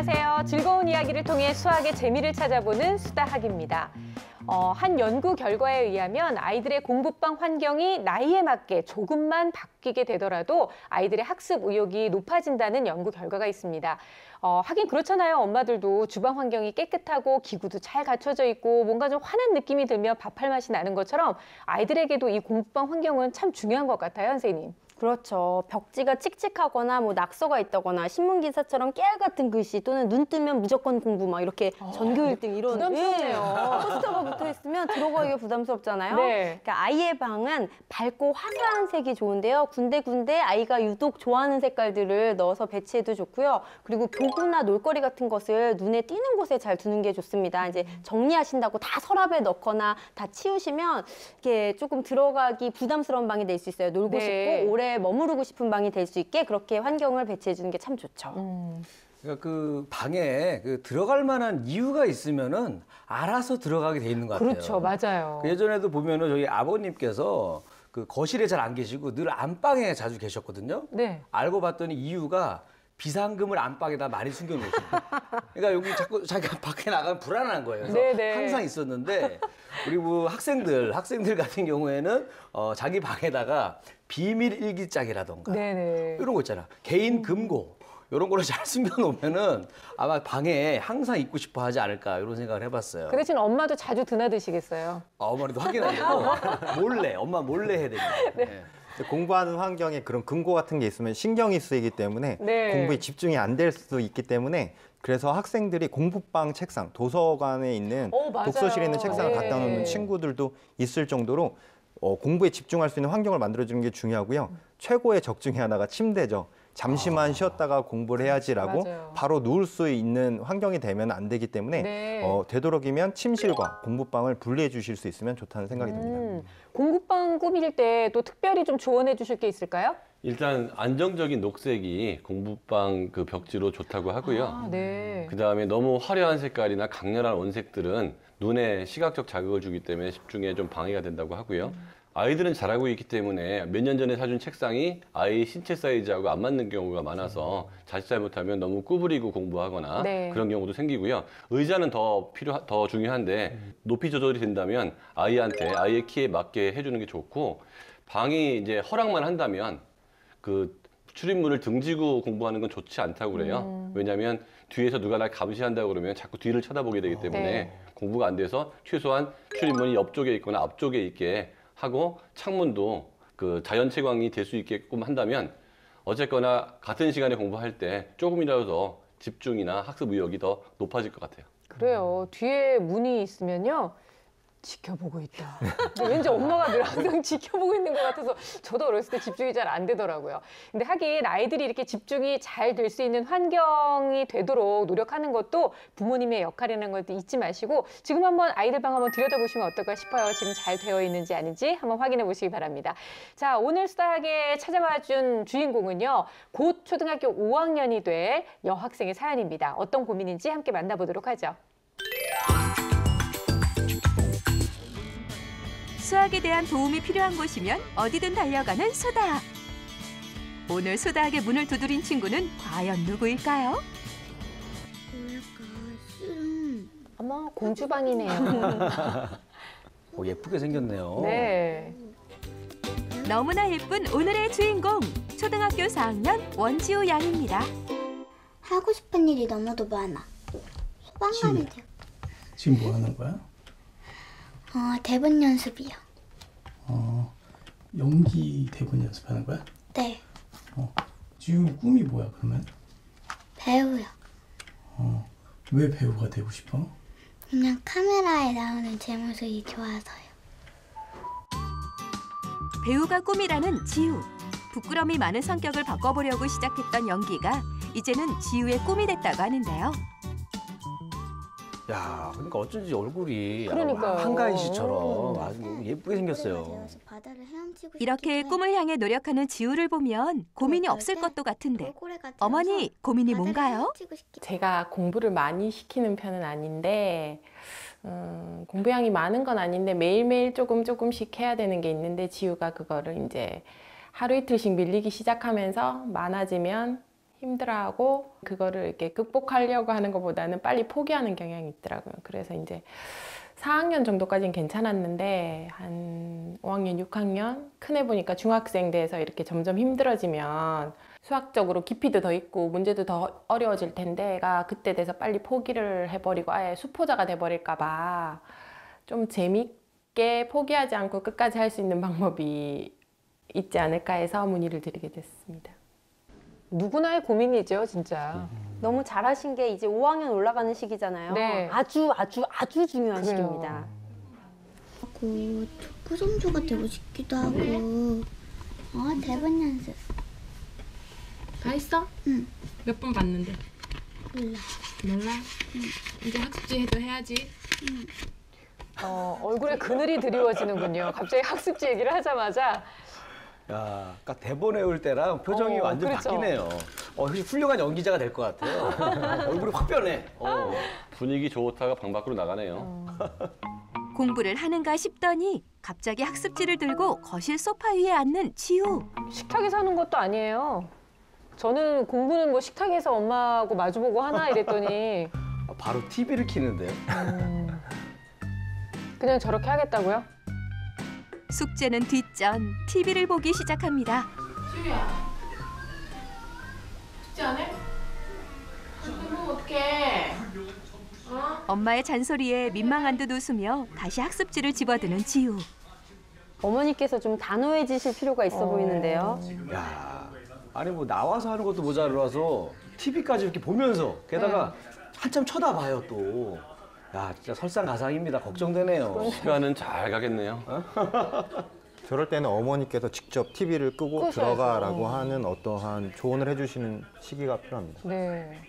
안녕하세요. 즐거운 이야기를 통해 수학의 재미를 찾아보는 수다학입니다. 한 연구 결과에 의하면 아이들의 공부방 환경이 나이에 맞게 조금만 바뀌게 되더라도 아이들의 학습 의욕이 높아진다는 연구 결과가 있습니다. 하긴 그렇잖아요. 엄마들도 주방 환경이 깨끗하고 기구도 잘 갖춰져 있고 뭔가 좀 환한 느낌이 들면 밥할 맛이 나는 것처럼 아이들에게도 이 공부방 환경은 참 중요한 것 같아요, 선생님. 그렇죠. 벽지가 칙칙하거나 뭐 낙서가 있다거나 신문기사처럼 깨알 같은 글씨 또는 눈 뜨면 무조건 공부 막 이렇게 전교 1등 이런 부담스럽네요. 포스터가 붙어 있으면 들어가기가 부담스럽잖아요. 네. 그러니까 아이의 방은 밝고 화사한 색이 좋은데요. 군데군데 아이가 유독 좋아하는 색깔들을 넣어서 배치해도 좋고요. 그리고 교구나 놀거리 같은 것을 눈에 띄는 곳에 잘 두는 게 좋습니다. 이제 정리하신다고 다 서랍에 넣거나 다 치우시면 이렇게 조금 들어가기 부담스러운 방이 될 수 있어요. 놀고 네. 싶고 오래 머무르고 싶은 방이 될 수 있게 그렇게 환경을 배치해 주는 게 참 좋죠. 그러니까 그 방에 들어갈 만한 이유가 있으면은 알아서 들어가게 돼 있는 것 같아요. 그렇죠, 맞아요. 예전에도 보면은 저희 아버님께서 그 거실에 잘 안 계시고 늘 안방에 자주 계셨거든요. 네. 알고 봤더니 이유가 비상금을 안방에다 많이 숨겨놓으시는 거예요. 그러니까 여기 자꾸 자기가 밖에 나가면 불안한 거예요. 그래서 네네. 항상 있었는데 그리고 학생들 같은 경우에는 자기 방에다가 비밀 일기장이라던가 네네. 이런 거 있잖아. 개인 금고 이런 거를 잘 숨겨놓으면은 아마 방에 항상 있고 싶어 하지 않을까 이런 생각을 해봤어요. 그 대신 엄마도 자주 드나드시겠어요. 어머니도 확인하려고 몰래 엄마 몰래 해야 됩니다. 네. 공부하는 환경에 그런 금고 같은 게 있으면 신경이 쓰이기 때문에 네. 공부에 집중이 안 될 수도 있기 때문에 그래서 학생들이 공부방 책상, 도서관에 있는 맞아요. 독서실에 있는 책상을 네. 갖다 놓는 친구들도 있을 정도로 공부에 집중할 수 있는 환경을 만들어주는 게 중요하고요. 최고의 적중의 하나가 침대죠. 잠시만 쉬었다가 공부를 해야지라고 맞아요. 바로 누울 수 있는 환경이 되면 안 되기 때문에 네. 되도록이면 침실과 공부방을 분리해 주실 수 있으면 좋다는 생각이 듭니다. 공부방 꾸밀 때 또 특별히 좀 조언해 주실 게 있을까요? 일단 안정적인 녹색이 공부방 그 벽지로 좋다고 하고요. 아, 네. 그다음에 너무 화려한 색깔이나 강렬한 원색들은 눈에 시각적 자극을 주기 때문에 집중에 좀 방해가 된다고 하고요. 아이들은 잘하고 있기 때문에 몇 년 전에 사준 책상이 아이 신체 사이즈하고 안 맞는 경우가 많아서 자칫 잘못하면 너무 구부리고 공부하거나 네. 그런 경우도 생기고요. 의자는 더 중요한데 높이 조절이 된다면 아이의 키에 맞게 해주는 게 좋고, 방이 이제 허락만 한다면 그 출입문을 등지고 공부하는 건 좋지 않다고 그래요. 왜냐하면 뒤에서 누가 날 감시한다고 그러면 자꾸 뒤를 쳐다보게 되기 때문에 네. 공부가 안 돼서 최소한 출입문이 옆쪽에 있거나 앞쪽에 있게 하고, 창문도 그 자연 채광이 될 수 있게끔 한다면 어쨌거나 같은 시간에 공부할 때 조금이라도 더 집중이나 학습 의욕이 더 높아질 것 같아요. 그래요. 뒤에 문이 있으면요. 지켜보고 있다. 왠지 엄마가 늘 항상 지켜보고 있는 것 같아서 저도 어렸을 때 집중이 잘 안 되더라고요. 근데 하긴 아이들이 이렇게 집중이 잘 될 수 있는 환경이 되도록 노력하는 것도 부모님의 역할이라는 것도 잊지 마시고 지금 한번 아이들 방 한번 들여다보시면 어떨까 싶어요. 지금 잘 되어 있는지 아닌지 한번 확인해 보시기 바랍니다. 자, 오늘 수다하게 찾아와 준 주인공은요. 곧 초등학교 5학년이 될 여학생의 사연입니다. 어떤 고민인지 함께 만나보도록 하죠. 수학에 대한 도움이 필요한 곳이면 어디든 달려가는 수다학. 오늘 수다학의 문을 두드린 친구는 과연 누구일까요? 어머, 공주방이네요. 예쁘게 생겼네요. 네. 너무나 예쁜 오늘의 주인공, 초등학교 4학년 원지우 양입니다. 하고 싶은 일이 너무도 많아. 소방관이 되고. 지금 뭐 하는 거야? 대본 연습이요. 연기 대본 연습하는 거야? 네, 지금 꿈이 뭐야 그러면? 배우요. 왜 배우가 되고 싶어? 그냥 카메라에 나오는 제 모습이 좋아서요. 배우가 꿈이라는 지우. 부끄러움이 많은 성격을 바꿔보려고 시작했던 연기가 이제는 지우의 꿈이 됐다고 하는데요. 야, 그러니까 어쩐지 얼굴이 그러니까요. 한가인 씨처럼 아주 예쁘게 생겼어요. 바다를 헤엄치고 이렇게 싶기도 꿈을 해요. 향해 노력하는 지우를 보면 고민이 없을 것도 같은데 돌고래가 어머니, 되어서 고민이 바다를 뭔가요? 헤엄치고 싶기도 제가 공부를 많이 시키는 편은 아닌데 공부량이 많은 건 아닌데 매일매일 조금씩 해야 되는 게 있는데 지우가 그거를 이제 하루 이틀씩 밀리기 시작하면서 많아지면 힘들어하고 그거를 이렇게 극복하려고 하는 것보다는 빨리 포기하는 경향이 있더라고요. 그래서 이제 4학년 정도까지는 괜찮았는데 한 5학년, 6학년 큰애 보니까 중학생 돼서 이렇게 점점 힘들어지면 수학적으로 깊이도 더 있고 문제도 더 어려워질 텐데 애가 그때 돼서 빨리 포기를 해버리고 아예 수포자가 돼버릴까 봐 좀 재밌게 포기하지 않고 끝까지 할 수 있는 방법이 있지 않을까 해서 문의를 드리게 됐습니다. 누구나의 고민이죠, 진짜. 너무 잘하신 게 이제 5학년 올라가는 시기잖아요. 네. 아주 중요한 그래요. 시기입니다. 하고 축구 선수가 되고 싶기도 하고. 대본 연습. 다 했어? 응. 몇 번 봤는데? 몰라. 몰라? 이제 학습지 해도 해야지. 얼굴에 그늘이 드리워지는군요. 갑자기 학습지 얘기를 하자마자. 야, 아까 대본 외울 때랑 표정이 완전 그렇죠. 바뀌네요. 역시 훌륭한 연기자가 될 것 같아요. 얼굴이 확 변해. 분위기 좋다가 방 밖으로 나가네요. 공부를 하는가 싶더니 갑자기 학습지를 들고 거실 소파 위에 앉는 지우. 식탁에서 하는 것도 아니에요. 저는 공부는 뭐 식탁에서 엄마하고 마주보고 하나 이랬더니 바로 TV를 켜는데요. 그냥 저렇게 하겠다고요? 숙제는 뒷전, TV를 보기 시작합니다. 지우야, 숙제 안 해? 그럼 어떡해? 엄마의 잔소리에 민망한 듯 웃으며 다시 학습지를 집어드는 지우. 어머니께서 좀 단호해지실 필요가 있어 보이는데요. 야, 아니 뭐 나와서 하는 것도 모자라서 TV까지 이렇게 보면서 게다가 한참 쳐다봐요 또. 야, 진짜 설상가상입니다. 걱정되네요. 시간은 잘 가겠네요. 저럴 때는 어머니께서 직접 TV를 끄고 끄셔야죠. 들어가라고 하는 어떠한 조언을 해주시는 시기가 필요합니다. 네.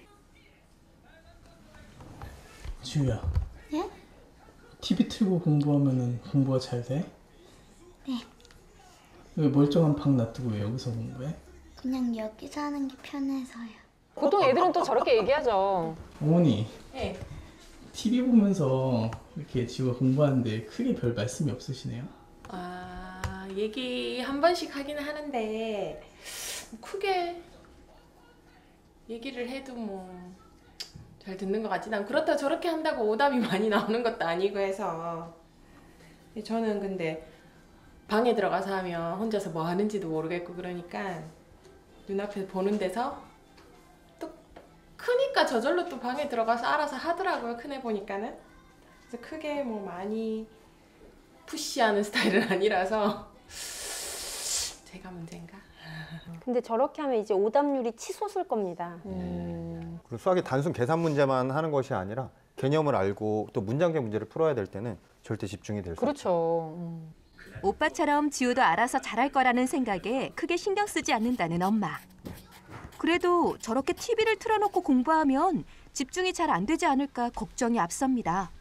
지우야. 네? TV 틀고 공부하면은 공부가 잘 돼? 네. 왜 멀쩡한 방 놔두고 왜 여기서 공부해? 그냥 여기서 하는 게 편해서요. 보통 애들은 또 저렇게 얘기하죠. 어머니, 네. TV 보면서 이렇게 지우가 공부하는데 크게 별 말씀이 없으시네요? 얘기 한 번씩 하기는 하는데 크게 얘기를 해도 뭐 잘 듣는 것 같지. 난 그렇다 저렇게 한다고 오답이 많이 나오는 것도 아니고 해서. 저는 근데 방에 들어가서 하면 혼자서 뭐 하는지도 모르겠고 그러니까 눈앞에 보는 데서 또 크니까 저절로 또 방에 들어가서 알아서 하더라고요. 큰애 보니까는. 그래서 크게 뭐 많이 푸시하는 스타일은 아니라서 제가 문제인가? 근데 저렇게 하면 이제 오답률이 치솟을 겁니다. 그리고 수학이 단순 계산 문제만 하는 것이 아니라 개념을 알고 또 문장적 문제를 풀어야 될 때는 절대 집중이 될 수 없죠. 그렇죠. 오빠처럼 지우도 알아서 잘할 거라는 생각에 크게 신경 쓰지 않는다는 엄마. 그래도 저렇게 TV를 틀어놓고 공부하면 집중이 잘 안 되지 않을까 걱정이 앞섭니다.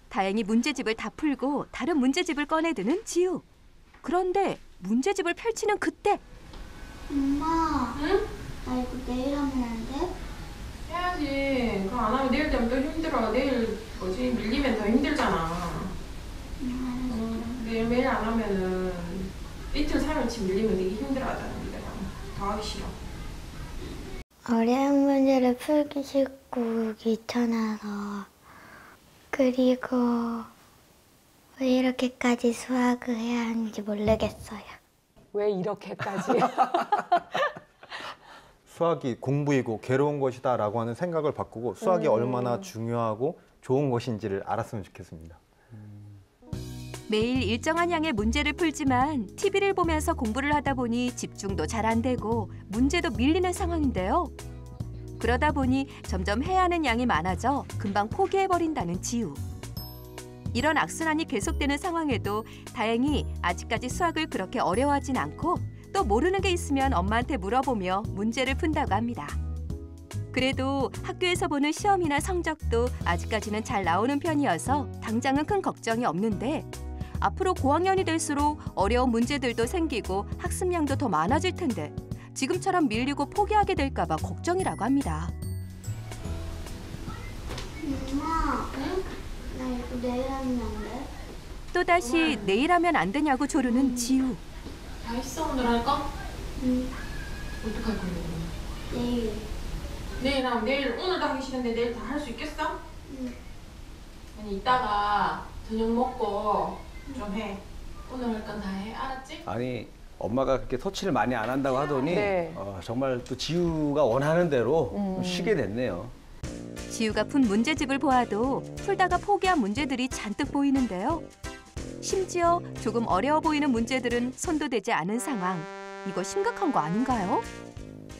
다행히 문제집을 다 풀고 다른 문제집을 꺼내드는 지우. 그런데 문제집을 펼치는 그때 엄마, 응? 나 이거 내일 하면 안 돼? 해야지. 그거 안 하면 내일 되면 또 힘들어. 내일 밀리면 더 힘들잖아. 매일 안 하면은 이틀 3일치 밀리면 되게 힘들어하잖아. 네가 더 하기 싫어. 어려운 문제를 풀기 싫고 귀찮아서. 그리고 왜 이렇게까지 수학을 해야 하는지 모르겠어요. 왜 이렇게까지? 수학이 공부이고 괴로운 것이다라고 하는 생각을 바꾸고 수학이 얼마나 중요하고 좋은 것인지를 알았으면 좋겠습니다. 매일 일정한 양의 문제를 풀지만 TV를 보면서 공부를 하다 보니 집중도 잘 안 되고 문제도 밀리는 상황인데요. 그러다 보니 점점 해야 하는 양이 많아져 금방 포기해버린다는 지우. 이런 악순환이 계속되는 상황에도 다행히 아직까지 수학을 그렇게 어려워하진 않고 또 모르는 게 있으면 엄마한테 물어보며 문제를 푼다고 합니다. 그래도 학교에서 보는 시험이나 성적도 아직까지는 잘 나오는 편이어서 당장은 큰 걱정이 없는데 앞으로 고학년이 될수록 어려운 문제들도 생기고 학습량도 더 많아질 텐데 지금처럼 밀리고 포기하게 될까 봐 걱정이라고 합니다. 엄마, 나 이거 내일 하면 안 돼? 또다시 내일 하면 안 되냐고 조르는 지우. 다 했어 오늘 할 거? 응. 어떡할 거예요? 내일. 내일 하면 내일 오늘도 하기 싫은데 내일 다 할 수 있겠어? 아니 이따가 저녁 먹고 좀 해. 오늘 할 건 다 해. 알았지? 아니 엄마가 그렇게 터치를 많이 안 한다고 하더니 네. 정말 또 지우가 원하는 대로 좀 쉬게 됐네요. 지우가 푼 문제집을 보아도 풀다가 포기한 문제들이 잔뜩 보이는데요. 심지어 조금 어려워 보이는 문제들은 손도 대지 않은 상황. 이거 심각한 거 아닌가요?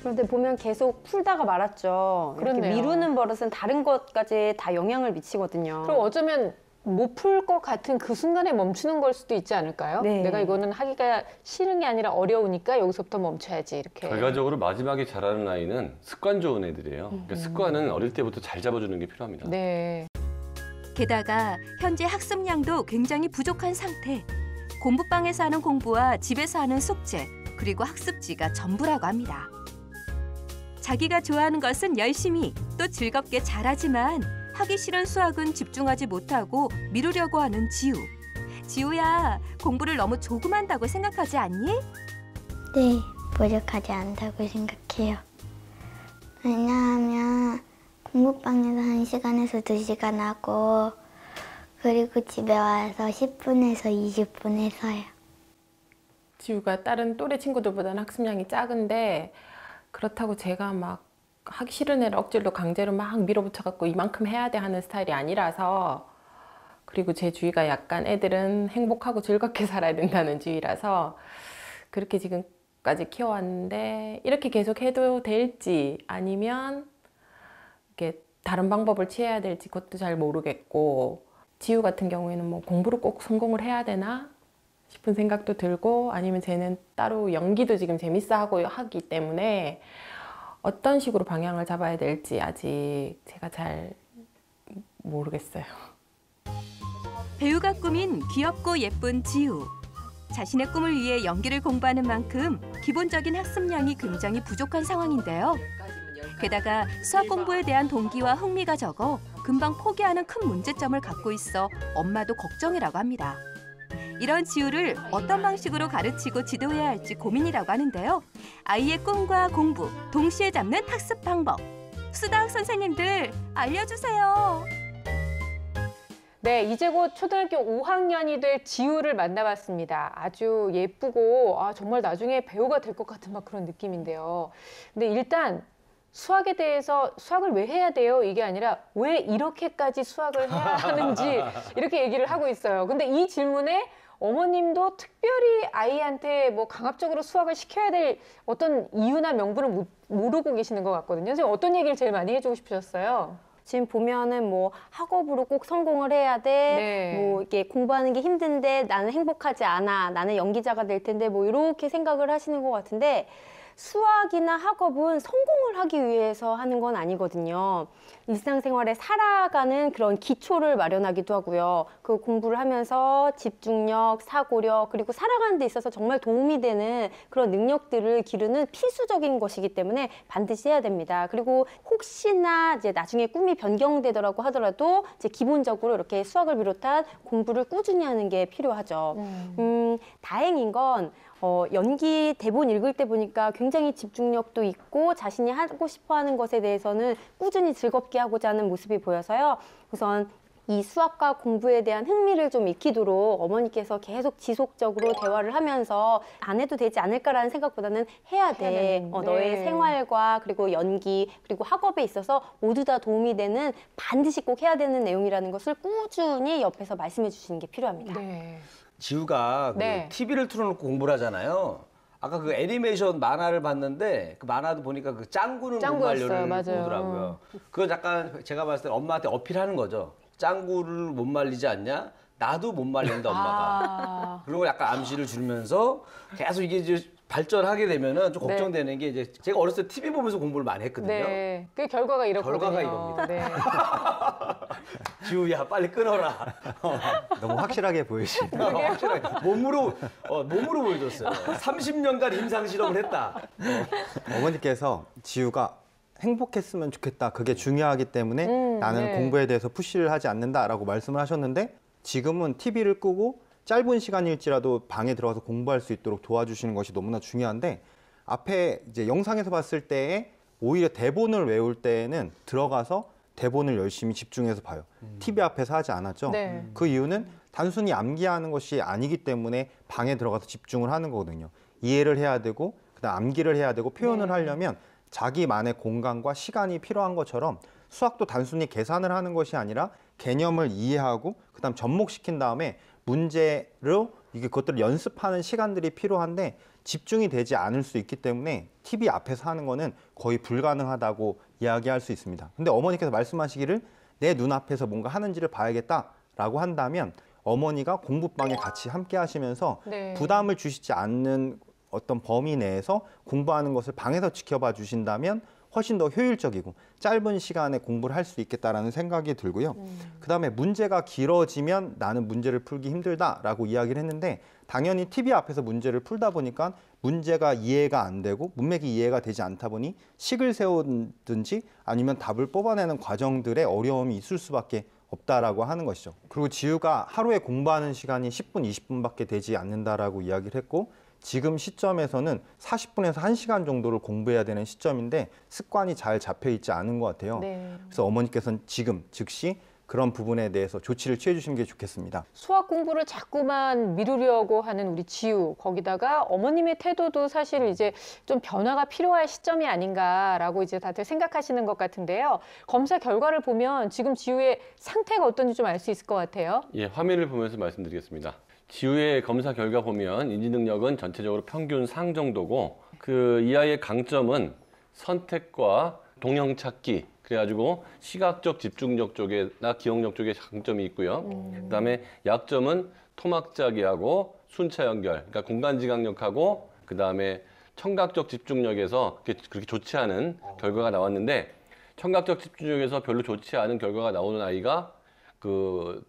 그런데 보면 계속 풀다가 말았죠. 이렇게 그렇네요. 미루는 버릇은 다른 것까지 다 영향을 미치거든요. 그럼 어쩌면 못 풀 것 같은 그 순간에 멈추는 걸 수도 있지 않을까요? 네. 내가 이거는 하기가 싫은 게 아니라 어려우니까 여기서부터 멈춰야지 이렇게. 결과적으로 마지막에 자라는 아이는 습관 좋은 애들이에요. 그러니까 습관은 어릴 때부터 잘 잡아주는 게 필요합니다. 네. 게다가 현재 학습량도 굉장히 부족한 상태. 공부방에서 하는 공부와 집에서 하는 숙제, 그리고 학습지가 전부라고 합니다. 자기가 좋아하는 것은 열심히 또 즐겁게 잘하지만 하기 싫은 수학은 집중하지 못하고 미루려고 하는 지우. 지우야, 공부를 너무 조금 한다고 생각하지 않니? 네, 부족하지 않다고 생각해요. 왜냐하면 공부방에서 1시간에서 2시간 하고 그리고 집에 와서 10분에서 20분 해서요. 지우가 다른 또래 친구들보다는 학습량이 작은데 그렇다고 제가 막 하기 싫은 애를 억지로 강제로 막 밀어붙여갖고 이만큼 해야 돼 하는 스타일이 아니라서, 그리고 제 주의가 약간 애들은 행복하고 즐겁게 살아야 된다는 주의라서 그렇게 지금까지 키워왔는데, 이렇게 계속 해도 될지 아니면 이렇게 다른 방법을 취해야 될지 그것도 잘 모르겠고, 지우 같은 경우에는 뭐 공부를 꼭 성공을 해야 되나 싶은 생각도 들고, 아니면 쟤는 따로 연기도 지금 재밌어 하고 하기 때문에 어떤 식으로 방향을 잡아야 될지 아직 제가 잘 모르겠어요. 배우가 꾸민 귀엽고 예쁜 지우. 자신의 꿈을 위해 연기를 공부하는 만큼 기본적인 학습량이 굉장히 부족한 상황인데요. 게다가 수학 공부에 대한 동기와 흥미가 적어 금방 포기하는 큰 문제점을 갖고 있어 엄마도 걱정이라고 합니다. 이런 지우를 어떤 방식으로 가르치고 지도해야 할지 고민이라고 하는데요. 아이의 꿈과 공부 동시에 잡는 학습 방법. 수다학 선생님들 알려주세요. 네, 이제 곧 초등학교 5학년이 될 지우를 만나봤습니다. 아주 예쁘고 정말 나중에 배우가 될 것 같은 막 그런 느낌인데요. 근데 일단 수학에 대해서 수학을 왜 해야 돼요? 이게 아니라 왜 이렇게까지 수학을 해야 하는지 이렇게 얘기를 하고 있어요. 근데 이 질문에 어머님도 특별히 아이한테 뭐 강압적으로 수학을 시켜야 될 어떤 이유나 명분을 모르고 계시는 것 같거든요. 선생님 어떤 얘기를 제일 많이 해주고 싶으셨어요? 지금 보면은 뭐 학업으로 꼭 성공을 해야 돼. 네. 뭐 이게 공부하는 게 힘든데 나는 행복하지 않아. 나는 연기자가 될 텐데 뭐 이렇게 생각을 하시는 것 같은데, 수학이나 학업은 성공을 하기 위해서 하는 건 아니거든요. 일상생활에 살아가는 그런 기초를 마련하기도 하고요. 그 공부를 하면서 집중력, 사고력, 그리고 살아가는 데 있어서 정말 도움이 되는 그런 능력들을 기르는 필수적인 것이기 때문에 반드시 해야 됩니다. 그리고 혹시나 이제 나중에 꿈이 변경되더라고 하더라도 이제 기본적으로 이렇게 수학을 비롯한 공부를 꾸준히 하는 게 필요하죠. 다행인 건 연기 대본 읽을 때 보니까 굉장히 집중력도 있고 자신이 하고 싶어 하는 것에 대해서는 꾸준히 즐겁게 하고자 하는 모습이 보여서요. 우선 이 수학과 공부에 대한 흥미를 좀 익히도록 어머니께서 계속 지속적으로 대화를 하면서 안 해도 되지 않을까라는 생각보다는 해야 돼. 너의 생활과 그리고 연기 그리고 학업에 있어서 모두 다 도움이 되는, 반드시 꼭 해야 되는 내용이라는 것을 꾸준히 옆에서 말씀해 주시는 게 필요합니다. 네. 지우가 네. TV를 틀어놓고 공부를 하잖아요. 아까 그 애니메이션 만화를 봤는데 그 만화도 보니까 그 짱구는 못 말려를 맞아요. 보더라고요. 그거 약간 제가 봤을 때 엄마한테 어필하는 거죠. 짱구를 못 말리지 않냐? 나도 못 말린다 엄마가. 그리고 약간 암시를 주면서 계속 이게 이제 발전하게 되면은 좀 걱정되는 게, 이제 제가 어렸을 때 TV 보면서 공부를 많이 했거든요. 네. 그 결과가 이렇거든요. 결과가 이겁니다. 네. 지우야 빨리 끊어라. 너무 확실하게 보이시네요. 확실하게 몸으로 보여줬어요. 30년간 임상 실험을 했다. 어머니께서 지우가 행복했으면 좋겠다. 그게 중요하기 때문에 나는 네. 공부에 대해서 푸시를 하지 않는다라고 말씀을 하셨는데, 지금은 TV를 끄고 짧은 시간일지라도 방에 들어가서 공부할 수 있도록 도와주시는 것이 너무나 중요한데, 앞에 이제 영상에서 봤을 때에 오히려 대본을 외울 때에는 들어가서 대본을 열심히 집중해서 봐요. TV 앞에서 하지 않았죠. 네. 그 이유는 단순히 암기하는 것이 아니기 때문에 방에 들어가서 집중을 하는 거거든요. 이해를 해야 되고 그다음 암기를 해야 되고 표현을 하려면 자기만의 공간과 시간이 필요한 것처럼 수학도 단순히 계산을 하는 것이 아니라 개념을 이해하고 그다음 접목시킨 다음에 문제로 이게 그것들을 연습하는 시간들이 필요한데 집중이 되지 않을 수 있기 때문에 TV 앞에서 하는 거는 거의 불가능하다고 이야기할 수 있습니다. 근데 어머니께서 말씀하시기를 내 눈앞에서 뭔가 하는지를 봐야겠다라고 한다면 어머니가 공부방에 같이 함께 하시면서 네. 부담을 주시지 않는 어떤 범위 내에서 공부하는 것을 방에서 지켜봐 주신다면 훨씬 더 효율적이고 짧은 시간에 공부를 할 수 있겠다라는 생각이 들고요. 그다음에 문제가 길어지면 나는 문제를 풀기 힘들다라고 이야기를 했는데 당연히 TV 앞에서 문제를 풀다 보니까 문제가 이해가 안 되고 문맥이 이해가 되지 않다 보니 식을 세우든지 아니면 답을 뽑아내는 과정들에 어려움이 있을 수밖에 없다라고 하는 것이죠. 그리고 지우가 하루에 공부하는 시간이 10분, 20분밖에 되지 않는다라고 이야기를 했고 지금 시점에서는 40분에서 1시간 정도를 공부해야 되는 시점인데 습관이 잘 잡혀 있지 않은 것 같아요. 네. 그래서 어머니께서는 지금 즉시 그런 부분에 대해서 조치를 취해 주시는 게 좋겠습니다. 수학 공부를 자꾸만 미루려고 하는 우리 지우, 거기다가 어머님의 태도도 사실 이제 좀 변화가 필요할 시점이 아닌가라고 이제 다들 생각하시는 것 같은데요. 검사 결과를 보면 지금 지우의 상태가 어떤지 좀 알 수 있을 것 같아요. 예, 화면을 보면서 말씀드리겠습니다. 지우의 검사 결과 보면 인지 능력은 전체적으로 평균 상 정도고 이 아이의 강점은 선택과 동형 찾기 그래가지고 시각적 집중력 쪽에나 기억력 쪽에 장점이 있고요. 그다음에 약점은 토막짜기하고 순차 연결, 그러니까 공간지각력하고 그다음에 청각적 집중력에서 그렇게 좋지 않은 결과가 나왔는데 청각적 집중력에서 별로 좋지 않은 결과가 나오는 아이가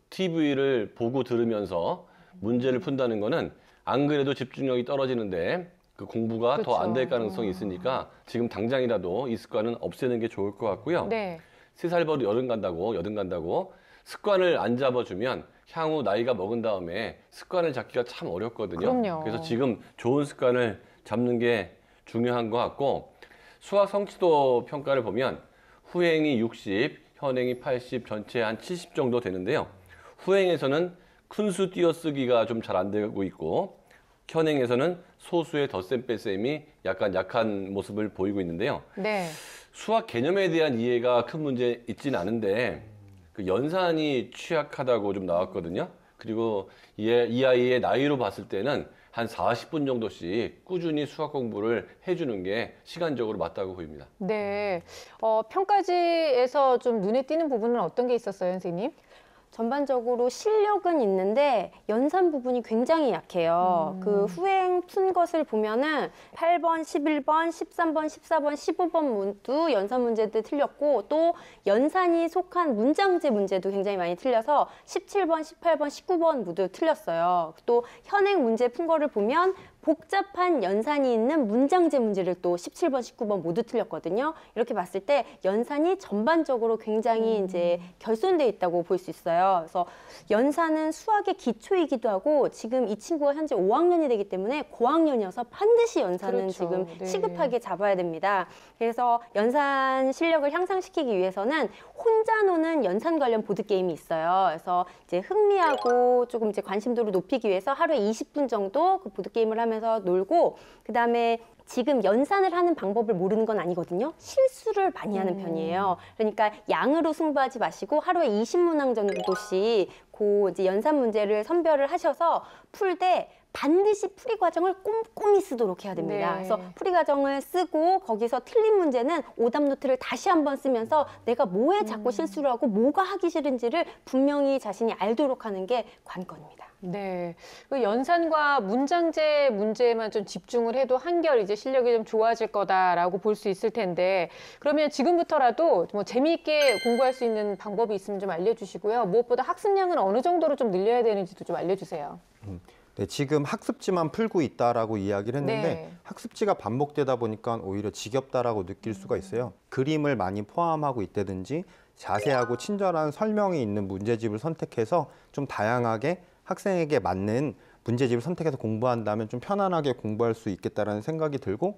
TV를 보고 들으면서 문제를 푼다는 거는 안 그래도 집중력이 떨어지는데 공부가 더 안 될 가능성이 있으니까 지금 당장이라도 이 습관은 없애는 게 좋을 것 같고요. 네. 3살 버릇 여든 간다고 습관을 안 잡아주면 향후 나이가 먹은 다음에 습관을 잡기가 참 어렵거든요. 그럼요. 그래서 지금 좋은 습관을 잡는 게 중요한 것 같고 수학 성취도 평가를 보면 후행이 60, 현행이 80, 전체 한 70 정도 되는데요. 후행에서는 큰 수 띄어쓰기가 좀 잘 안 되고 있고 현행에서는 소수의 덧셈 뺄셈이 약간 약한 모습을 보이고 있는데요. 네. 수학 개념에 대한 이해가 큰 문제 있지는 않은데 연산이 취약하다고 좀 나왔거든요. 그리고 이 아이의 나이로 봤을 때는 한 40분 정도씩 꾸준히 수학 공부를 해주는 게 시간적으로 맞다고 보입니다. 네. 평가지에서 좀 눈에 띄는 부분은 어떤 게 있었어요, 선생님? 전반적으로 실력은 있는데 연산 부분이 굉장히 약해요. 그 후행 푼 것을 보면은 8번, 11번, 13번, 14번, 15번 모두 연산 문제도 틀렸고 또 연산이 속한 문장제 문제도 굉장히 많이 틀려서 17번, 18번, 19번 모두 틀렸어요. 또 현행 문제 푼 거를 보면 복잡한 연산이 있는 문장제 문제를 또 17번, 19번 모두 틀렸거든요. 이렇게 봤을 때 연산이 전반적으로 굉장히 이제 결손돼 있다고 볼 수 있어요. 그래서 연산은 수학의 기초이기도 하고 지금 이 친구가 현재 5학년이 되기 때문에 고학년이어서 반드시 연산은 그렇죠. 지금 네. 시급하게 잡아야 됩니다. 그래서 연산 실력을 향상시키기 위해서는 혼자 노는 연산 관련 보드게임이 있어요. 그래서 이제 흥미하고 조금 이제 관심도를 높이기 위해서 하루에 20분 정도 그 보드게임을 하면서 놀고 그다음에 지금 연산을 하는 방법을 모르는 건 아니거든요. 실수를 많이 하는 편이에요. 그러니까 양으로 승부하지 마시고 하루에 20문항 정도씩 그 이제 연산 문제를 선별을 하셔서 풀 때 반드시 풀이 과정을 꼼꼼히 쓰도록 해야 됩니다. 네. 그래서 풀이 과정을 쓰고 거기서 틀린 문제는 오답 노트를 다시 한번 쓰면서 내가 뭐에 자꾸 실수를 하고 뭐가 하기 싫은지를 분명히 자신이 알도록 하는 게 관건입니다. 네. 그 연산과 문장제 문제에만 좀 집중을 해도 한결 이제 실력이 좀 좋아질 거다라고 볼 수 있을 텐데 그러면 지금부터라도 뭐 재미있게 공부할 수 있는 방법이 있으면 좀 알려주시고요. 무엇보다 학습량은 어느 정도로 좀 늘려야 되는지도 좀 알려주세요. 네, 지금 학습지만 풀고 있다라고 이야기를 했는데 네. 학습지가 반복되다 보니까 오히려 지겹다라고 느낄 수가 있어요. 그림을 많이 포함하고 있다든지 자세하고 친절한 설명이 있는 문제집을 선택해서 좀 다양하게 학생에게 맞는 문제집을 선택해서 공부한다면 좀 편안하게 공부할 수 있겠다라는 생각이 들고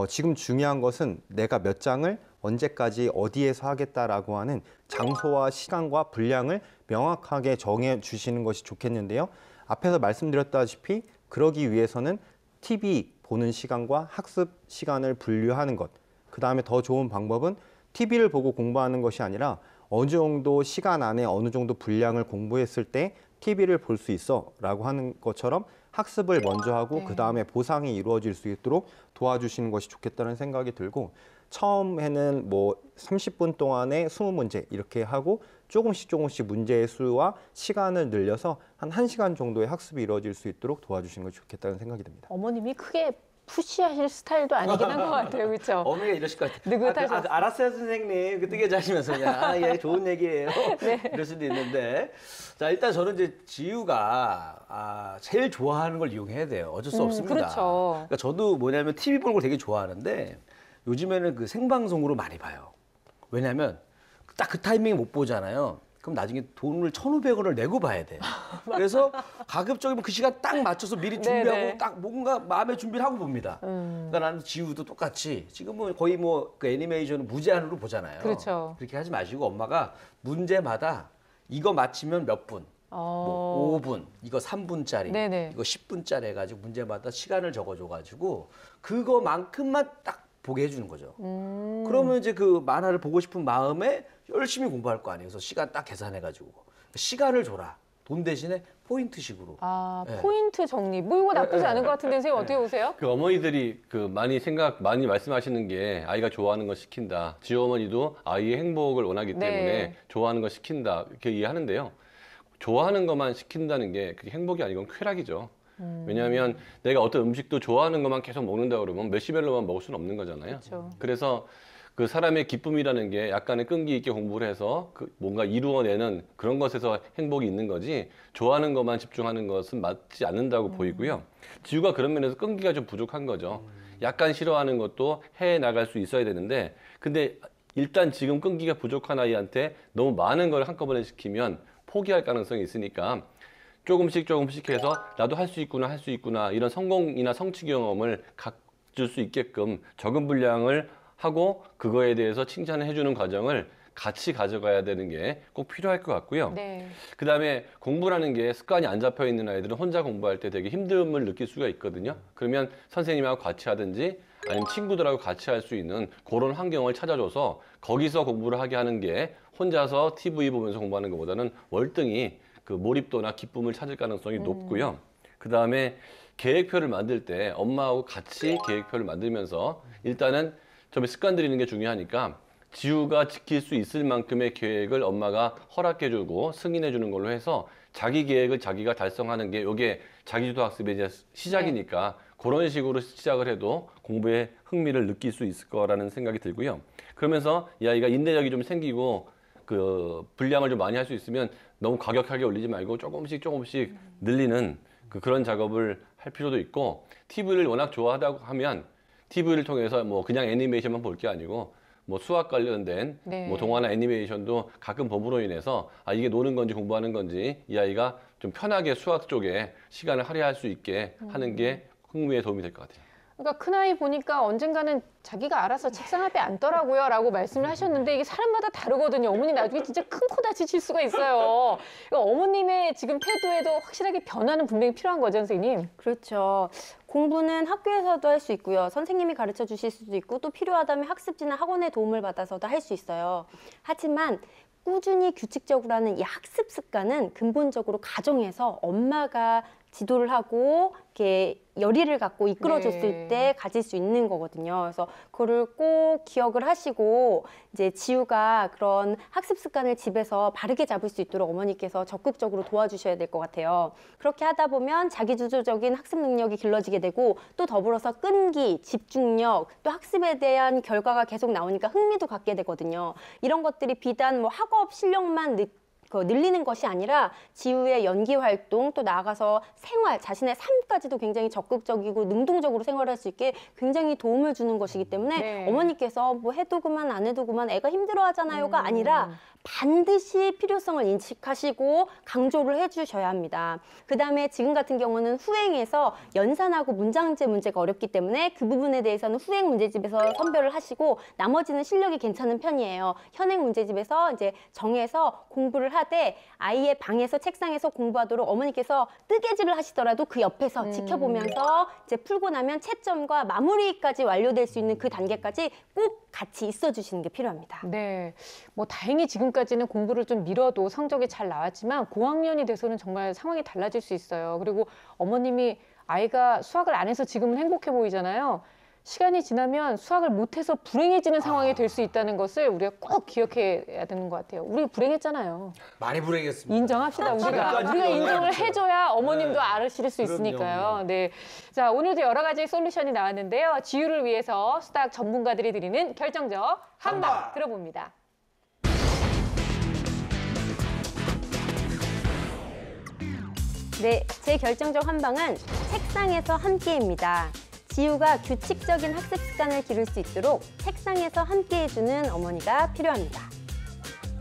지금 중요한 것은 내가 몇 장을 언제까지 어디에서 하겠다라고 하는 장소와 시간과 분량을 명확하게 정해 주시는 것이 좋겠는데요. 앞에서 말씀드렸다시피 그러기 위해서는 TV 보는 시간과 학습 시간을 분류하는 것. 그다음에 더 좋은 방법은 TV를 보고 공부하는 것이 아니라 어느 정도 시간 안에 어느 정도 분량을 공부했을 때 TV를 볼 수 있어 라고 하는 것처럼 학습을 먼저 하고 네. 그다음에 보상이 이루어질 수 있도록 도와주시는 것이 좋겠다는 생각이 들고 처음에는 뭐 30분 동안에 20문제 이렇게 하고 조금씩 문제의 수와 시간을 늘려서 한 1시간 정도의 학습이 이루어질 수 있도록 도와주시는 것이 좋겠다는 생각이 듭니다. 어머님이 크게 푸시하실 스타일도 아니긴 한 것 같아요. 그렇죠? 어머니가 이러실 것 같아요. 느긋하셨어요. 알았어요 선생님. 그 뜨개자시면서 그냥 예, 좋은 얘기예요. 이럴 수도 있는데 자 일단 저는 이제 지우가 제일 좋아하는 걸 이용해야 돼요. 어쩔 수 없습니다. 그렇죠. 그러니까 저도 뭐냐면 TV 보는 걸 되게 좋아하는데 요즘에는 그 생방송으로 많이 봐요. 왜냐하면 딱 그 타이밍에 못 보잖아요. 그럼 나중에 돈을 1,500원을 내고 봐야 돼. 그래서 가급적이면 그 시간 딱 맞춰서 미리 준비하고 네네. 딱 뭔가 마음의 준비를 하고 봅니다. 그러니까 나는 지우도 똑같이 지금은 거의 뭐 그 애니메이션은 무제한으로 보잖아요. 그렇죠. 그렇게 하지 마시고 엄마가 문제마다 이거 맞히면 몇 분, 뭐 5분, 이거 3분짜리, 네네. 이거 10분짜리 해가지고 문제마다 시간을 적어줘가지고 그거만큼만 딱 보게 해주는 거죠. 그러면 이제 그 만화를 보고 싶은 마음에 열심히 공부할 거 아니에요. 그래서 시간 딱 계산해가지고 시간을 줘라. 돈 대신에 포인트식으로. 네. 포인트 정리. 뭐 이거 나쁘지 않은 것 같은데 선생님 어떻게 보세요? 그 어머니들이 그 많이 말씀하시는 게 아이가 좋아하는 거 시킨다. 지우 어머니도 아이의 행복을 원하기 때문에 네. 좋아하는 거 시킨다. 이렇게 이해하는데요. 좋아하는 것만 시킨다는 게 그게 행복이 아니고 쾌락이죠. 왜냐하면 내가 어떤 음식도 좋아하는 것만 계속 먹는다 그러면 메시멜로만 먹을 수는 없는 거잖아요. 그렇죠. 그래서 그 사람의 기쁨이라는 게 약간의 끈기 있게 공부를 해서 그 뭔가 이루어내는 그런 것에서 행복이 있는 거지 좋아하는 것만 집중하는 것은 맞지 않는다고 보이고요. 지우가 그런 면에서 끈기가 좀 부족한 거죠. 약간 싫어하는 것도 해 나갈 수 있어야 되는데 근데 일단 지금 끈기가 부족한 아이한테 너무 많은 걸 한꺼번에 시키면 포기할 가능성이 있으니까 조금씩 해서 나도 할 수 있구나 이런 성공이나 성취 경험을 가질 수 있게끔 적은 분량을 하고 그거에 대해서 칭찬을 해주는 과정을 같이 가져가야 되는 게 꼭 필요할 것 같고요. 네. 그다음에 공부라는 게 습관이 안 잡혀 있는 아이들은 혼자 공부할 때 되게 힘듦을 느낄 수가 있거든요. 그러면 선생님하고 같이 하든지 아니면 친구들하고 같이 할 수 있는 그런 환경을 찾아줘서 거기서 공부를 하게 하는 게 혼자서 TV 보면서 공부하는 것보다는 월등히 그 몰입도나 기쁨을 찾을 가능성이 높고요. 그다음에 계획표를 만들 때 엄마하고 같이 계획표를 만들면서 일단은 좀 습관 들이는 게 중요하니까 지우가 지킬 수 있을 만큼의 계획을 엄마가 허락해주고 승인해주는 걸로 해서 자기 계획을 자기가 달성하는 게 이게 자기주도 학습의 이제 시작이니까 그런 식으로 시작을 해도 공부에 흥미를 느낄 수 있을 거라는 생각이 들고요. 그러면서 이 아이가 인내력이 좀 생기고 그 분량을 좀 많이 할 수 있으면 너무 과격하게 올리지 말고 조금씩 늘리는 그런 작업을 할 필요도 있고 TV를 워낙 좋아하다고 하면 TV를 통해서 뭐 그냥 애니메이션만 볼 게 아니고 뭐 수학 관련된 네. 뭐 동화나 애니메이션도 가끔 법으로 인해서 이게 노는 건지 공부하는 건지 이 아이가 좀 편하게 수학 쪽에 시간을 할애할 수 있게 하는 게 흥미에 도움이 될 것 같아요. 그러니까 큰아이 보니까 언젠가는 자기가 알아서 책상 앞에 앉더라고요 라고 말씀을 하셨는데 이게 사람마다 다르거든요. 어머니 나중에 진짜 큰 코 다치실 수가 있어요. 그러니까 어머님의 지금 태도에도 확실하게 변화는 분명히 필요한 거죠, 선생님? 그렇죠. 공부는 학교에서도 할 수 있고요. 선생님이 가르쳐 주실 수도 있고 또 필요하다면 학습지나 학원의 도움을 받아서도 할 수 있어요. 하지만 꾸준히 규칙적으로 하는 이 학습 습관은 근본적으로 가정에서 엄마가 지도를 하고 이렇게 열의를 갖고 이끌어줬을 네. 때 가질 수 있는 거거든요. 그래서 그거를 꼭 기억을 하시고 이제 지우가 그런 학습 습관을 집에서 바르게 잡을 수 있도록 어머니께서 적극적으로 도와주셔야 될 것 같아요. 그렇게 하다 보면 자기주도적인 학습 능력이 길러지게 되고 또 더불어서 끈기, 집중력, 또 학습에 대한 결과가 계속 나오니까 흥미도 갖게 되거든요. 이런 것들이 비단 뭐 학업 실력만 늘리는 것이 아니라 지우의 연기 활동 또 나아가서 생활, 자신의 삶까지도 굉장히 적극적이고 능동적으로 생활할 수 있게 굉장히 도움을 주는 것이기 때문에 네. 어머니께서 뭐 해도 그만 안 해도 그만 애가 힘들어하잖아요가 아니라 반드시 필요성을 인식하시고 강조를 해주셔야 합니다. 그다음에 지금 같은 경우는 후행에서 연산하고 문장제 문제가 어렵기 때문에 그 부분에 대해서는 후행 문제집에서 선별을 하시고 나머지는 실력이 괜찮은 편이에요. 현행 문제집에서 이제 정해서 공부를 하되 아이의 방에서 책상에서 공부하도록 어머니께서 뜨개질을 하시더라도 그 옆에서 지켜보면서 이제 풀고 나면 채점과 마무리까지 완료될 수 있는 그 단계까지 꼭 같이 있어 주시는 게 필요합니다. 네, 뭐 다행히 지금까지는 공부를 좀 미뤄도 성적이 잘 나왔지만 고학년이 돼서는 정말 상황이 달라질 수 있어요. 그리고 어머님이 아이가 수학을 안 해서 지금은 행복해 보이잖아요. 시간이 지나면 수학을 못해서 불행해지는 상황이 될 수 있다는 것을 우리가 꼭 기억해야 되는 것 같아요. 우리 불행했잖아요. 많이 불행했습니다. 인정합시다. 우리가 인정을 해줘야 어머님도 알으실 수 있으니까요. 네, 자 오늘도 여러 가지 솔루션이 나왔는데요. 지유를 위해서 수학 전문가들이 드리는 결정적 한방 들어봅니다. 네, 제 결정적 한방은 책상에서 함께입니다. 지우가 규칙적인 학습 습관을 기를 수 있도록 책상에서 함께 해주는 어머니가 필요합니다.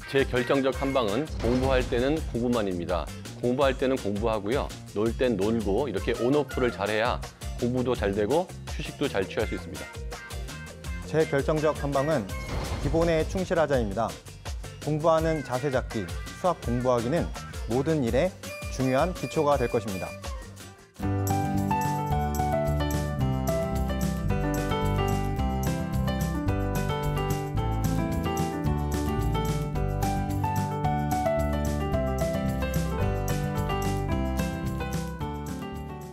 제 결정적 한방은 공부할 때는 공부만입니다. 공부할 때는 공부하고요. 놀 땐 놀고 이렇게 온오프를 잘해야 공부도 잘 되고 휴식도 잘 취할 수 있습니다. 제 결정적 한방은 기본에 충실하자입니다. 공부하는 자세 잡기, 수학 공부하기는 모든 일에 중요한 기초가 될 것입니다.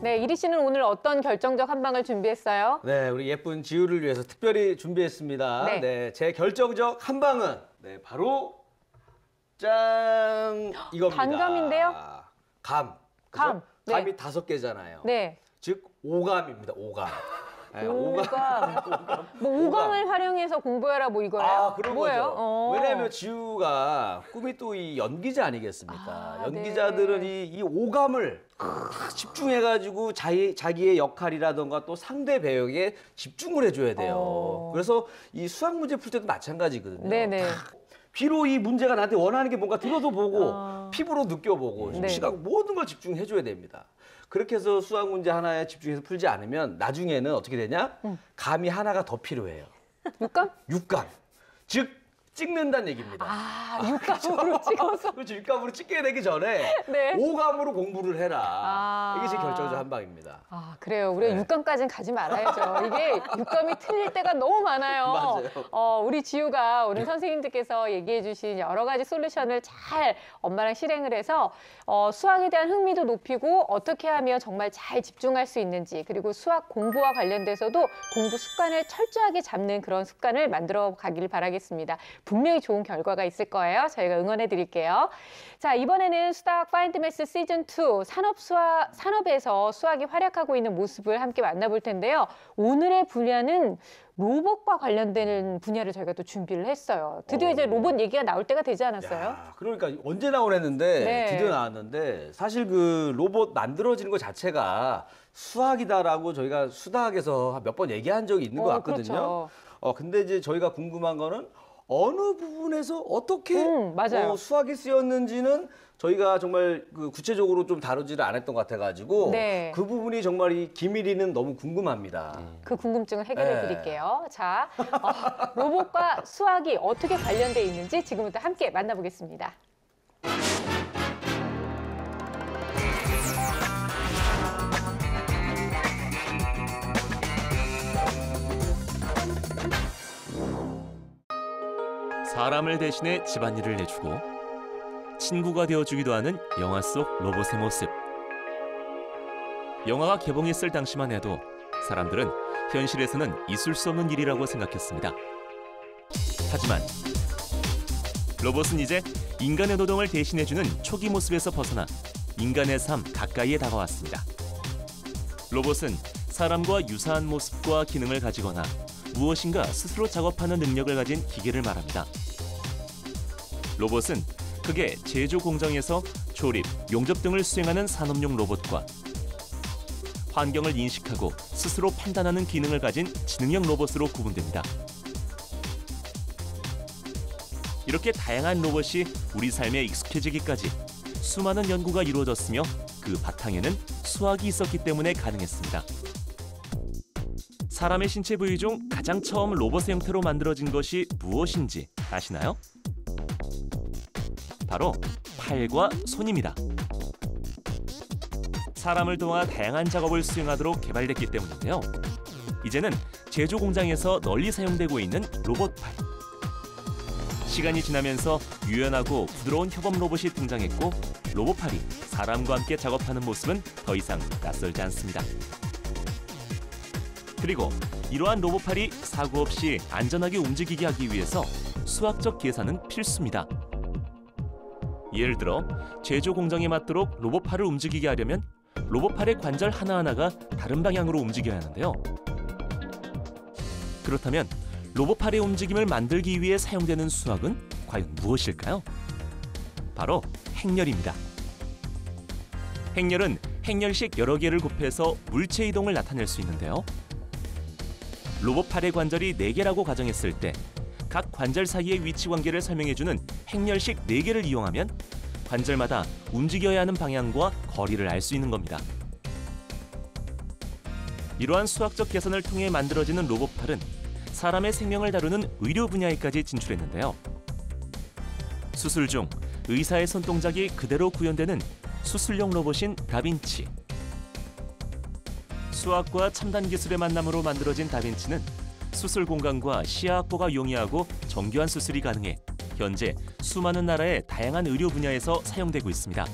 네, 이리 씨는 오늘 어떤 결정적 한방을 준비했어요? 네, 우리 예쁜 지우를 위해서 특별히 준비했습니다. 네. 네, 제 결정적 한방은 바로 짠 이겁니다. 단감인데요? 감. 감. 그죠? 네. 감이 5개잖아요. 네. 즉 오감입니다. 오감. 네, 오감. 뭐 오감을 활용해서 공부해라 뭐 이거예요? 아, 그런 뭐예요? 거죠. 왜냐하면 지우가 꿈이 또 이 연기자 아니겠습니까? 아, 연기자들은 네. 이 오감을 다 집중해가지고 자기의 역할이라던가 또 상대 배역에 집중을 해줘야 돼요. 그래서 이 수학 문제 풀 때도 마찬가지거든요. 네네. 귀로 이 문제가 나한테 원하는 게 뭔가 들어도 보고 피부로 느껴보고 네. 시각 모든 걸 집중해줘야 됩니다. 그렇게 해서 수학 문제 하나에 집중해서 풀지 않으면 나중에는 어떻게 되냐? 감이 하나가 더 필요해요. 육감? 육감. 즉 찍는다는 얘기입니다. 아, 육감으로 찍어서. 그렇죠. 육감으로 찍게 되기 전에 네. 오감으로 공부를 해라. 아. 이게 제 결정적 한방입니다. 아, 그래요. 우리가 네. 육감까지는 가지 말아야죠. 이게 육감이 틀릴 때가 너무 많아요. 맞아요. 우리 지우가 오늘 선생님들께서 얘기해 주신 여러 가지 솔루션을 잘 엄마랑 실행을 해서 수학에 대한 흥미도 높이고 어떻게 하면 정말 잘 집중할 수 있는지 그리고 수학 공부와 관련돼서도 공부 습관을 철저하게 잡는 그런 습관을 만들어 가기를 바라겠습니다. 분명히 좋은 결과가 있을 거예요. 저희가 응원해 드릴게요. 자, 이번에는 수학 파인드 매스 시즌 2 산업에서 수학이 활약하고 있는 모습을 함께 만나볼 텐데요. 오늘의 분야는 로봇과 관련되는 분야를 저희가 또 준비를 했어요. 드디어 이제 로봇 얘기가 나올 때가 되지 않았어요? 야, 그러니까 언제 나오랬는데 네. 드디어 나왔는데 사실 그 로봇 만들어지는 것 자체가 수학이다라고 저희가 수다학에서 몇 번 얘기한 적이 있는 것 같거든요. 그렇죠. 근데 이제 저희가 궁금한 거는 어느 부분에서 어떻게 맞아요. 수학이 쓰였는지는 저희가 정말 그 구체적으로 좀 다루지를 않았던 것 같아가지고 네. 그 부분이 정말 이 기밀이는 너무 궁금합니다. 그 궁금증을 해결해 네. 드릴게요. 자, 로봇과 수학이 어떻게 관련돼 있는지 지금부터 함께 만나보겠습니다. 사람을 대신해 집안일을 해주고 친구가 되어주기도 하는 영화 속 로봇의 모습. 영화가 개봉했을 당시만 해도 사람들은 현실에서는 있을 수 없는 일이라고 생각했습니다. 하지만 로봇은 이제 인간의 노동을 대신해주는 초기 모습에서 벗어나 인간의 삶 가까이에 다가왔습니다. 로봇은 사람과 유사한 모습과 기능을 가지거나 무엇인가 스스로 작업하는 능력을 가진 기계를 말합니다. 로봇은 크게 제조 공장에서 조립, 용접 등을 수행하는 산업용 로봇과 환경을 인식하고 스스로 판단하는 기능을 가진 지능형 로봇으로 구분됩니다. 이렇게 다양한 로봇이 우리 삶에 익숙해지기까지 수많은 연구가 이루어졌으며 그 바탕에는 수학이 있었기 때문에 가능했습니다. 사람의 신체 부위 중 가장 처음 로봇의 형태로 만들어진 것이 무엇인지 아시나요? 바로 팔과 손입니다. 사람을 도와 다양한 작업을 수행하도록 개발됐기 때문인데요. 이제는 제조 공장에서 널리 사용되고 있는 로봇팔. 시간이 지나면서 유연하고 부드러운 협업 로봇이 등장했고 로봇팔이 사람과 함께 작업하는 모습은 더 이상 낯설지 않습니다. 그리고 이러한 로봇팔이 사고 없이 안전하게 움직이게 하기 위해서 수학적 계산은 필수입니다. 예를 들어 제조 공정에 맞도록 로봇팔을 움직이게 하려면 로봇팔의 관절 하나하나가 다른 방향으로 움직여야 하는데요. 그렇다면 로봇팔의 움직임을 만들기 위해 사용되는 수학은 과연 무엇일까요? 바로 행렬입니다. 행렬은 행렬식 여러 개를 곱해서 물체 이동을 나타낼 수 있는데요. 로봇팔의 관절이 4개라고 가정했을 때 각 관절 사이의 위치 관계를 설명해주는 행렬식 4개를 이용하면 관절마다 움직여야 하는 방향과 거리를 알 수 있는 겁니다. 이러한 수학적 계산을 통해 만들어지는 로봇팔은 사람의 생명을 다루는 의료 분야에까지 진출했는데요. 수술 중 의사의 손동작이 그대로 구현되는 수술용 로봇인 다빈치. 수학과 첨단 기술의 만남으로 만들어진 다빈치는 수술 공간과 시야 확보가 용이하고 정교한 수술이 가능해 현재 수많은 나라의 다양한 의료 분야에서 사용되고 있습니다.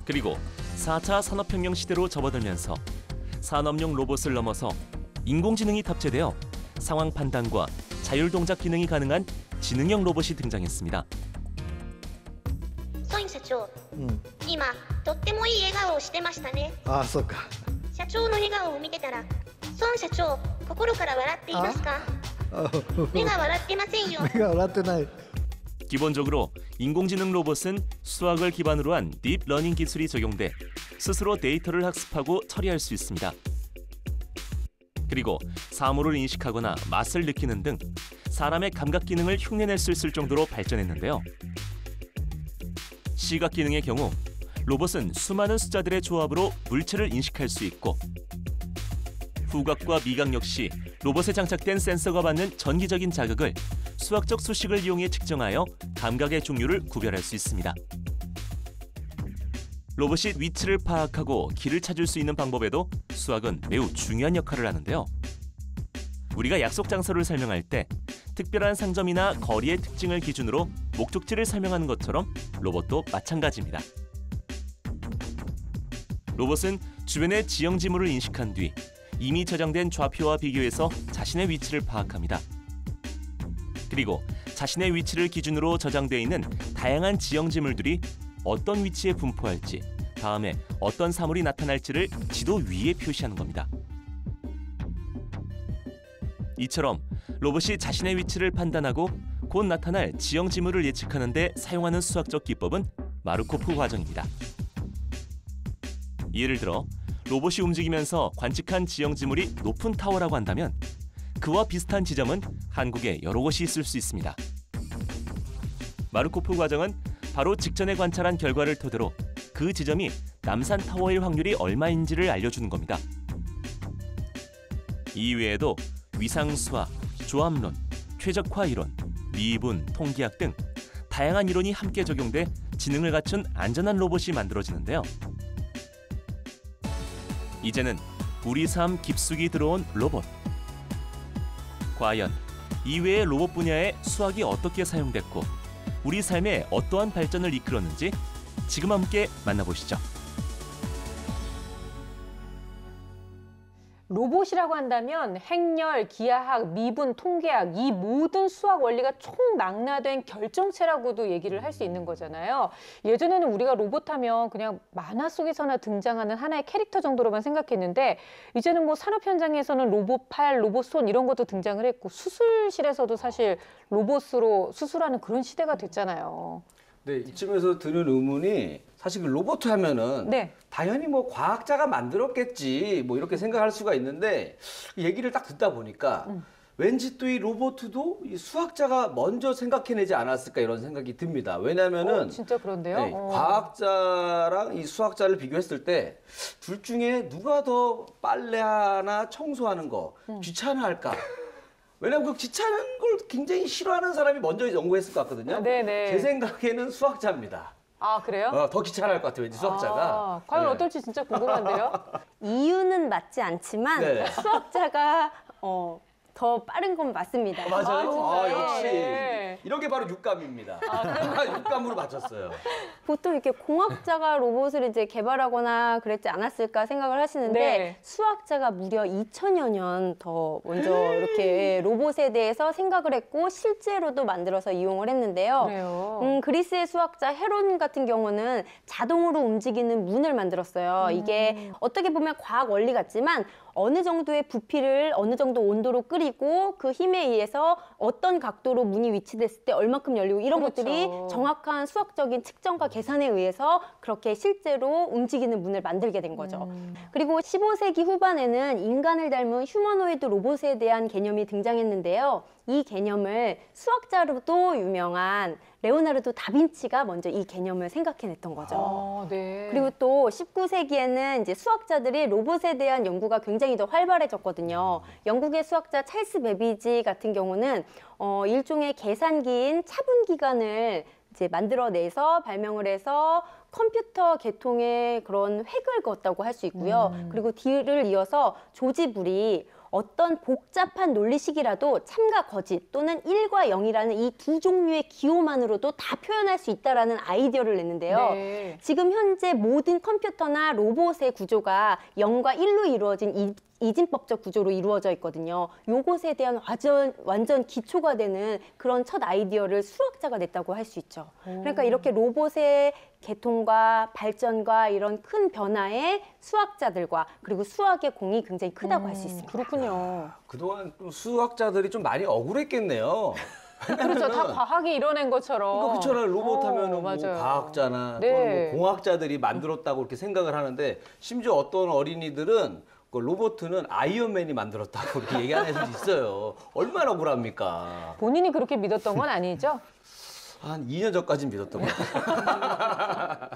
그리고 4차 산업혁명 시대로 접어들면서 산업용 로봇을 넘어서 인공지능이 탑재되어 상황 판단과 자율 동작 기능이 가능한 지능형 로봇이 등장했습니다. ソイン社長、今とってもいい笑顔をしてましたね。ああ、そうか。社長の笑顔を見てたら、ソン社長、心から笑っていますか？目が笑ってませんよ。目が笑ってない。 기본적으로 인공지능 로봇은 수학을 기반으로 한 딥러닝 기술이 적용돼 스스로 데이터를 학습하고 처리할 수 있습니다. 그리고 사물을 인식하거나 맛을 느끼는 등 사람의 감각 기능을 흉내낼 수 있을 정도로 발전했는데요. 시각 기능의 경우 로봇은 수많은 숫자들의 조합으로 물체를 인식할 수 있고 후각과 미각 역시 로봇에 장착된 센서가 받는 전기적인 자극을 수학적 수식을 이용해 측정하여 감각의 종류를 구별할 수 있습니다. 로봇이 위치를 파악하고 길을 찾을 수 있는 방법에도 수학은 매우 중요한 역할을 하는데요. 우리가 약속 장소를 설명할 때 특별한 상점이나 거리의 특징을 기준으로 목적지를 설명하는 것처럼 로봇도 마찬가지입니다. 로봇은 주변의 지형 지물을 인식한 뒤 이미 저장된 좌표와 비교해서 자신의 위치를 파악합니다. 그리고 자신의 위치를 기준으로 저장되어 있는 다양한 지형 지물들이 어떤 위치에 분포할지, 다음에 어떤 사물이 나타날지를 지도 위에 표시하는 겁니다. 이처럼 로봇이 자신의 위치를 판단하고 곧 나타날 지형 지물을 예측하는 데 사용하는 수학적 기법은 마르코프 과정입니다. 예를 들어 로봇이 움직이면서 관측한 지형 지물이 높은 타워라고 한다면 그와 비슷한 지점은 한국에 여러 곳이 있을 수 있습니다. 마르코프 과정은 바로 직전에 관찰한 결과를 토대로 그 지점이 남산 타워일 확률이 얼마인지를 알려주는 겁니다. 이외에도 위상수학, 조합론, 최적화 이론, 미분, 통계학 등 다양한 이론이 함께 적용돼 지능을 갖춘 안전한 로봇이 만들어지는데요. 이제는 우리 삶 깊숙이 들어온 로봇. 과연 이외의 로봇 분야에 수학이 어떻게 사용됐고 우리 삶에 어떠한 발전을 이끌었는지 지금 함께 만나보시죠. 로봇이라고 한다면 행렬, 기하학, 미분, 통계학 이 모든 수학 원리가 총망라된 결정체라고도 얘기를 할 수 있는 거잖아요. 예전에는 우리가 로봇하면 그냥 만화 속에서나 등장하는 하나의 캐릭터 정도로만 생각했는데 이제는 뭐 산업 현장에서는 로봇 팔, 로봇 손 이런 것도 등장을 했고 수술실에서도 사실 로봇으로 수술하는 그런 시대가 됐잖아요. 네, 이쯤에서 드는 의문이 사실 그 로봇 하면은 네. 당연히 뭐 과학자가 만들었겠지 뭐 이렇게 생각할 수가 있는데 얘기를 딱 듣다 보니까 왠지 또 이 로봇도 이 수학자가 먼저 생각해내지 않았을까 이런 생각이 듭니다. 왜냐하면은 진짜 그런데요. 네, 과학자랑 이 수학자를 비교했을 때 둘 중에 누가 더 빨래하나 청소하는 거 귀찮아할까? 왜냐면 그 귀찮은 걸 굉장히 싫어하는 사람이 먼저 연구했을 것 같거든요. 네네. 제 생각에는 수학자입니다. 아, 그래요? 더 귀찮아할 것 같아요, 왠지 수학자가. 과연 네. 어떨지 진짜 궁금한데요. 이유는 맞지 않지만 네. 수학자가 더 빠른 건 맞습니다. 맞아요. 진짜요? 역시 네. 이런 게 바로 육감입니다. 육감으로 맞췄어요. 보통 이렇게 공학자가 로봇을 이제 개발하거나 그랬지 않았을까 생각을 하시는데 네. 수학자가 무려 2000여 년 더 먼저 이렇게 로봇에 대해서 생각을 했고 실제로도 만들어서 이용을 했는데요. 그래요. 그리스의 수학자 헤론 같은 경우는 자동으로 움직이는 문을 만들었어요. 이게 어떻게 보면 과학 원리 같지만 어느 정도의 부피를 어느 정도 온도로 끓이고 그 힘에 의해서 어떤 각도로 문이 위치됐을 때 얼마큼 열리고 이런 그렇죠. 것들이 정확한 수학적인 측정과 계산에 의해서 그렇게 실제로 움직이는 문을 만들게 된 거죠. 그리고 15세기 후반에는 인간을 닮은 휴머노이드 로봇에 대한 개념이 등장했는데요. 이 개념을 수학자로도 유명한 레오나르도 다빈치가 먼저 이 개념을 생각해냈던 거죠. 네. 그리고 또 19세기에는 이제 수학자들이 로봇에 대한 연구가 굉장히 더 활발해졌거든요. 영국의 수학자 찰스 베비지 같은 경우는 일종의 계산기인 차분기관을 이제 만들어내서 발명을 해서 컴퓨터 계통의 그런 획을 그었다고 할 수 있고요. 그리고 뒤를 이어서 조지 불이 어떤 복잡한 논리식이라도 참과 거짓 또는 1과 0이라는 이 두 종류의 기호만으로도 다 표현할 수 있다라는 아이디어를 냈는데요. 네. 지금 현재 모든 컴퓨터나 로봇의 구조가 0과 1로 이루어진 이진법적 구조로 이루어져 있거든요. 요것에 대한 완전 기초가 되는 그런 첫 아이디어를 수학자가 냈다고 할 수 있죠. 그러니까 이렇게 로봇의 개통과 발전과 이런 큰 변화에 수학자들과 그리고 수학의 공이 굉장히 크다고 할 수 있습니다. 그렇군요. 그동안 좀 수학자들이 좀 많이 억울했겠네요. 그렇죠. 다 과학이 이뤄낸 것처럼. 그렇잖아요. 로봇 하면은 뭐 맞아요. 과학자나 네. 또는 뭐 공학자들이 만들었다고 이렇게 생각을 하는데 심지어 어떤 어린이들은 그 로봇은 아이언맨이 만들었다고 이렇게 얘기하는 애들도 있어요. 얼마나 억울합니까? 본인이 그렇게 믿었던 건 아니죠? 한 2년 전까지는 믿었던 것 같아요.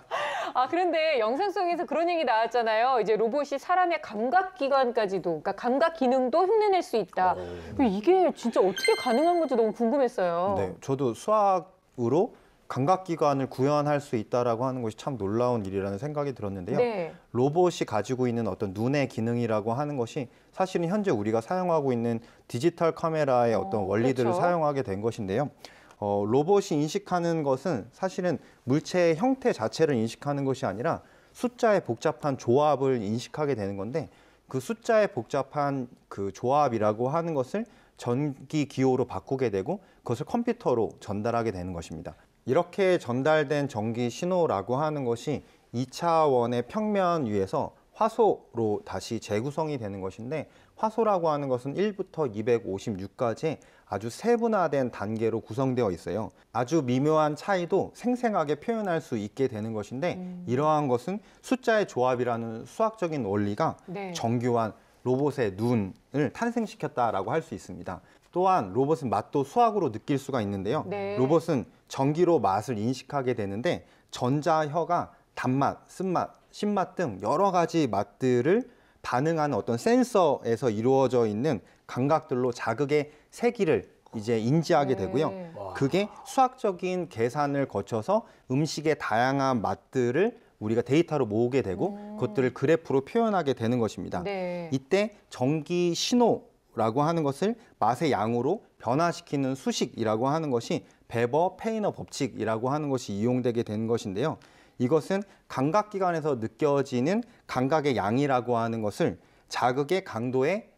그런데 영상 속에서 그런 얘기 나왔잖아요. 이제 로봇이 사람의 감각기관까지도, 그러니까 감각 기능도 흉내낼 수 있다. 이게 진짜 어떻게 가능한 건지 너무 궁금했어요. 네, 저도 수학으로 감각기관을 구현할 수 있다라고 하는 것이 참 놀라운 일이라는 생각이 들었는데요. 네. 로봇이 가지고 있는 어떤 눈의 기능이라고 하는 것이 사실은 현재 우리가 사용하고 있는 디지털 카메라의 어떤 원리들을 그렇죠. 사용하게 된 것인데요. 로봇이 인식하는 것은 사실은 물체의 형태 자체를 인식하는 것이 아니라 숫자의 복잡한 조합을 인식하게 되는 건데 그 숫자의 복잡한 그 조합이라고 하는 것을 전기 기호로 바꾸게 되고 그것을 컴퓨터로 전달하게 되는 것입니다. 이렇게 전달된 전기 신호라고 하는 것이 2차원의 평면 위에서 화소로 다시 재구성이 되는 것인데 화소라고 하는 것은 1부터 256까지 아주 세분화된 단계로 구성되어 있어요. 아주 미묘한 차이도 생생하게 표현할 수 있게 되는 것인데 이러한 것은 숫자의 조합이라는 수학적인 원리가 네. 정교한 로봇의 눈을 탄생시켰다라고 할 수 있습니다. 또한 로봇은 맛도 수학으로 느낄 수가 있는데요. 네. 로봇은 전기로 맛을 인식하게 되는데 전자혀가 단맛, 쓴맛, 신맛 등 여러 가지 맛들을 반응하는 어떤 센서에서 이루어져 있는 감각들로 자극의 세기를 이제 인지하게 네. 되고요. 그게 수학적인 계산을 거쳐서 음식의 다양한 맛들을 우리가 데이터로 모으게 되고 그것들을 그래프로 표현하게 되는 것입니다. 네. 이때 전기 신호라고 하는 것을 맛의 양으로 변화시키는 수식이라고 하는 것이 베버 페이너 법칙이라고 하는 것이 이용되게 되는 것인데요. 이것은 감각기관에서 느껴지는 감각의 양이라고 하는 것을 자극의 강도의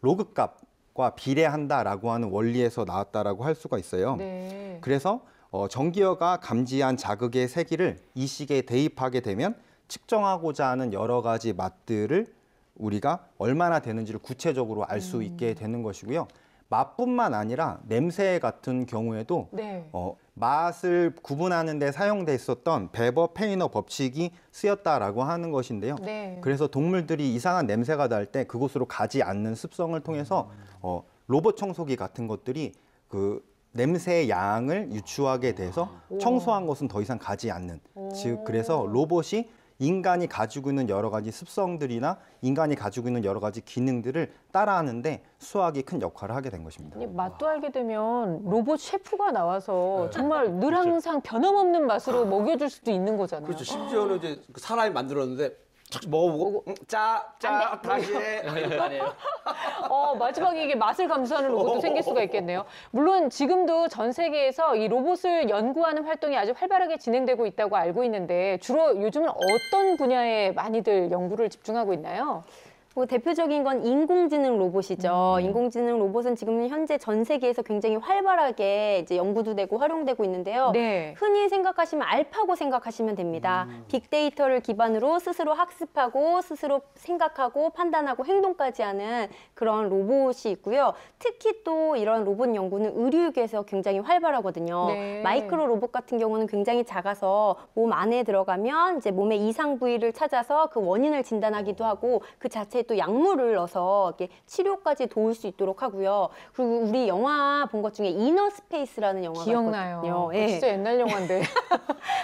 로그값과 비례한다라고 하는 원리에서 나왔다라고 할 수가 있어요. 네. 그래서 전기어가 감지한 자극의 세기를 이 시계에 대입하게 되면 측정하고자 하는 여러 가지 맛들을 우리가 얼마나 되는지를 구체적으로 알 수 있게 되는 것이고요. 맛뿐만 아니라 냄새 같은 경우에도 네. 맛을 구분하는 데 사용됐었던 베버 페이너 법칙이 쓰였다라고 하는 것인데요. 네. 그래서 동물들이 이상한 냄새가 날 때 그곳으로 가지 않는 습성을 통해서 로봇 청소기 같은 것들이 그 냄새의 양을 유추하게 돼서 청소한 곳은 더 이상 가지 않는, 즉 그래서 로봇이 인간이 가지고 있는 여러 가지 습성들이나 인간이 가지고 있는 여러 가지 기능들을 따라하는데 수학이 큰 역할을 하게 된 것입니다. 맛도 알게 되면 로봇 셰프가 나와서 정말 늘 항상 변함없는 맛으로 먹여줄 수도 있는 거잖아요. 그렇죠. 심지어는 이제 사람이 만들었는데 먹어보고 짜 다시 해 이런 거 아니에요? 마지막에 이게 맛을 감수하는 로봇도 생길 수가 있겠네요. 물론 지금도 전 세계에서 이 로봇을 연구하는 활동이 아주 활발하게 진행되고 있다고 알고 있는데 주로 요즘은 어떤 분야에 많이들 연구를 집중하고 있나요? 대표적인 건 인공지능 로봇이죠. 인공지능 로봇은 지금 현재 전 세계에서 굉장히 활발하게 이제 연구도 되고 활용되고 있는데요. 네. 흔히 생각하시면 알파고 생각하시면 됩니다. 빅데이터를 기반으로 스스로 학습하고 스스로 생각하고 판단하고 행동까지 하는 그런 로봇이 있고요. 특히 또 이런 로봇 연구는 의료계에서 굉장히 활발하거든요. 네. 마이크로 로봇 같은 경우는 굉장히 작아서 몸 안에 들어가면 이제 몸의 이상 부위를 찾아서 그 원인을 진단하기도 하고 그 자체에 또 약물을 넣어서 이렇게 치료까지 도울 수 있도록 하고요. 그리고 우리 영화 본 것 중에 이너 스페이스라는 영화가 기억나요. 있거든요. 예. 진짜 옛날 영화인데.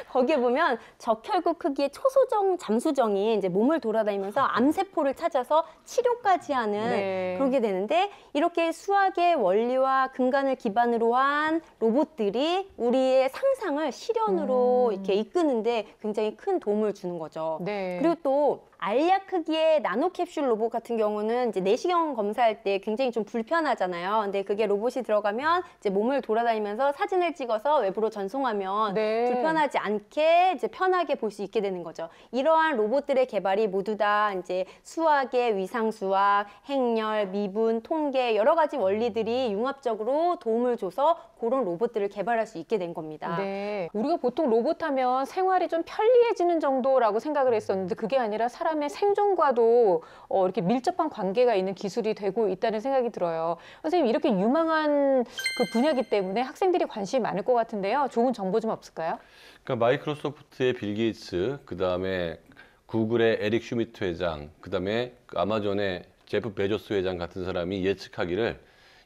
거기에 보면 적혈구 크기의 초소정 잠수정이 이제 몸을 돌아다니면서 암세포를 찾아서 치료까지 하는 네. 그렇게 되는데 이렇게 수학의 원리와 근간을 기반으로 한 로봇들이 우리의 상상을 실현으로 이렇게 이끄는데 굉장히 큰 도움을 주는 거죠. 네. 그리고 또 알약 크기의 나노캡슐 로봇 같은 경우는 이제 내시경 검사할 때 굉장히 좀 불편하잖아요. 근데 그게 로봇이 들어가면 이제 몸을 돌아다니면서 사진을 찍어서 외부로 전송하면 네. 불편하지 않게 이제 편하게 볼 수 있게 되는 거죠. 이러한 로봇들의 개발이 모두 다 이제 수학의 위상수학, 행렬, 미분, 통계 여러 가지 원리들이 융합적으로 도움을 줘서 그런 로봇들을 개발할 수 있게 된 겁니다. 네. 우리가 보통 로봇 하면 생활이 좀 편리해지는 정도라고 생각을 했었는데 그게 아니라 사람의 생존과도 이렇게 밀접한 관계가 있는 기술이 되고 있다는 생각이 들어요. 선생님, 이렇게 유망한 그 분야이기 때문에 학생들이 관심이 많을 것 같은데요. 좋은 정보 좀 없을까요? 그러니까 마이크로소프트의 빌 게이츠, 그다음에 구글의 에릭 슈미트 회장, 그다음에 아마존의 제프 베조스 회장 같은 사람이 예측하기를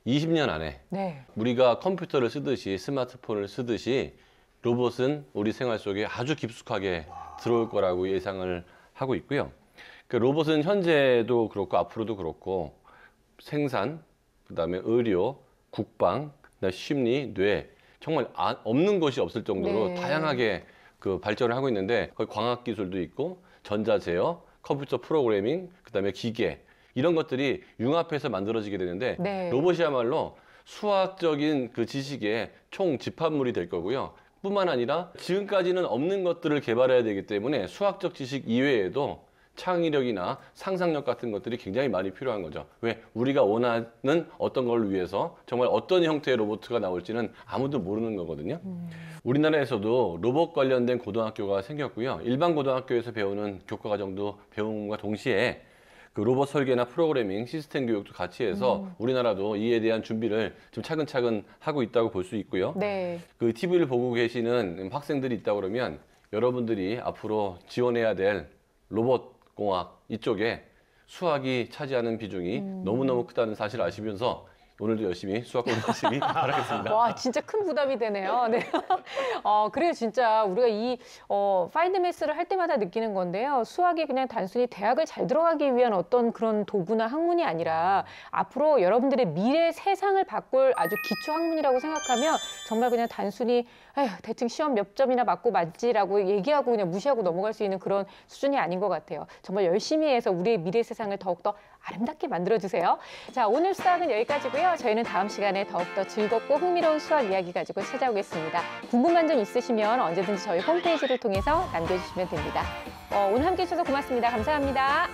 20년 안에 네. 우리가 컴퓨터를 쓰듯이 스마트폰을 쓰듯이 로봇은 우리 생활 속에 아주 깊숙하게 들어올 거라고 예상을 하고 있고요. 그러니까 로봇은 현재도 그렇고 앞으로도 그렇고 생산, 그다음에 의료, 국방, 그다음에 심리, 뇌 정말 없는 것이 없을 정도로 네. 다양하게 그 발전을 하고 있는데 거기 광학 기술도 있고 전자 제어, 컴퓨터 프로그래밍, 그다음에 기계 이런 것들이 융합해서 만들어지게 되는데 네. 로봇이야말로 수학적인 그 지식의 총 집합물이 될 거고요. 뿐만 아니라 지금까지는 없는 것들을 개발해야 되기 때문에 수학적 지식 이외에도 창의력이나 상상력 같은 것들이 굉장히 많이 필요한 거죠. 왜? 우리가 원하는 어떤 걸 위해서 정말 어떤 형태의 로봇가 나올지는 아무도 모르는 거거든요. 우리나라에서도 로봇 관련된 고등학교가 생겼고요. 일반 고등학교에서 배우는 교과 과정도 배움과 동시에 그 로봇 설계나 프로그래밍, 시스템 교육도 같이 해서 우리나라도 이에 대한 준비를 좀 차근차근 하고 있다고 볼 수 있고요. 네. 그 TV를 보고 계시는 학생들이 있다 그러면 여러분들이 앞으로 지원해야 될 로봇공학 이쪽에 수학이 차지하는 비중이 너무너무 크다는 사실을 아시면서 오늘도 열심히 수학 공부하시기 바라겠습니다. 와, 진짜 큰 부담이 되네요. 네. 그래요. 진짜 우리가 이 파인드 매스를 할 때마다 느끼는 건데요. 수학이 그냥 단순히 대학을 잘 들어가기 위한 어떤 그런 도구나 학문이 아니라 앞으로 여러분들의 미래 세상을 바꿀 아주 기초 학문이라고 생각하면 정말 그냥 단순히 에휴, 대충 시험 몇 점이나 맞고 맞지라고 얘기하고 그냥 무시하고 넘어갈 수 있는 그런 수준이 아닌 것 같아요. 정말 열심히 해서 우리의 미래 세상을 더욱더 아름답게 만들어주세요. 자, 오늘 수학은 여기까지고요. 저희는 다음 시간에 더욱더 즐겁고 흥미로운 수학 이야기 가지고 찾아오겠습니다. 궁금한 점 있으시면 언제든지 저희 홈페이지를 통해서 남겨주시면 됩니다. 오늘 함께해 주셔서 고맙습니다. 감사합니다.